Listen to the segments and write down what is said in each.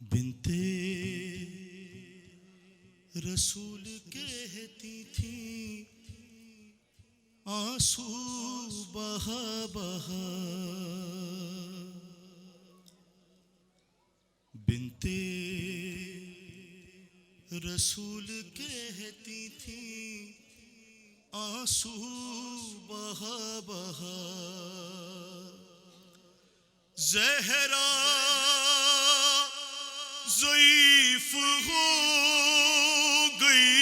بنتے رسول کہتی تھی آنسو بہا بہا، بنتے رسول کہتی تھی آنسو بہا بہا، زہرا ضعیف ہو گئی،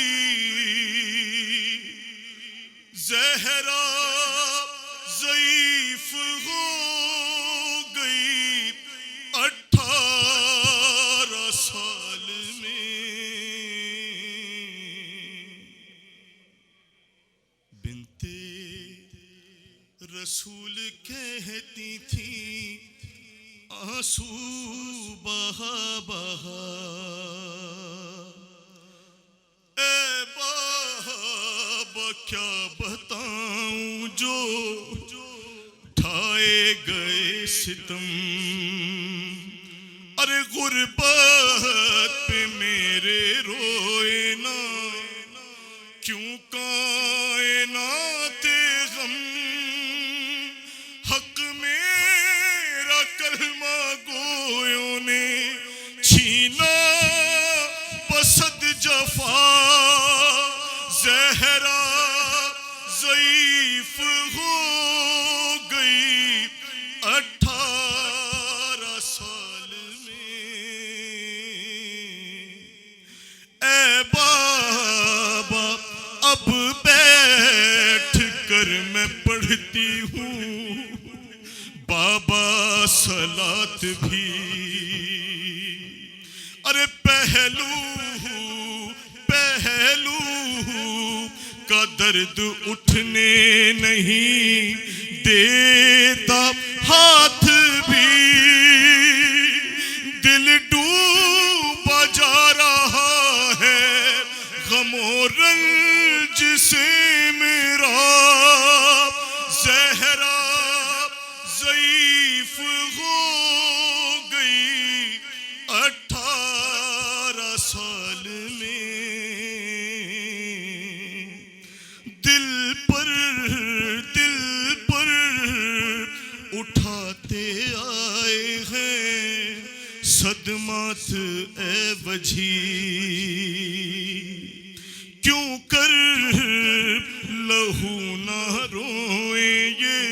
زہرا ضعیف ہو گئی 18 سال میں، بنتے رسول کہتی تھی آنسو بہا بہا، اے بابا کیا بتاؤں جو ڈھائے گئے ستم، ارے غربت پہ میرے روئے نا کیوں کائنات غم، حق میرا کلمہ گویوں نے چھینا بصد جفا، زہرا ضعیف ہو گئی 18 سال میں، اے بابا اب بیٹھ کر میں پڑھتی ہوں بابا صلات بھی، ارے پہلو کا درد اٹھنے نہیں دیتا ہاتھ بھی، دل ڈوبا جا رہا ہے غم و رنج سے میرا، زہرا ضعیف ہو گئی 18 سال میں، دل پر اٹھاتے آئے ہیں صدمات اے وجھی، کیوں کر لہو نہ روئیں یہ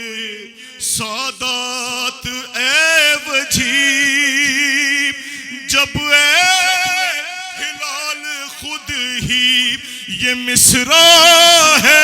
سادات اے وجھی، جب اے ہلال خود ہی یہ مصرع ہے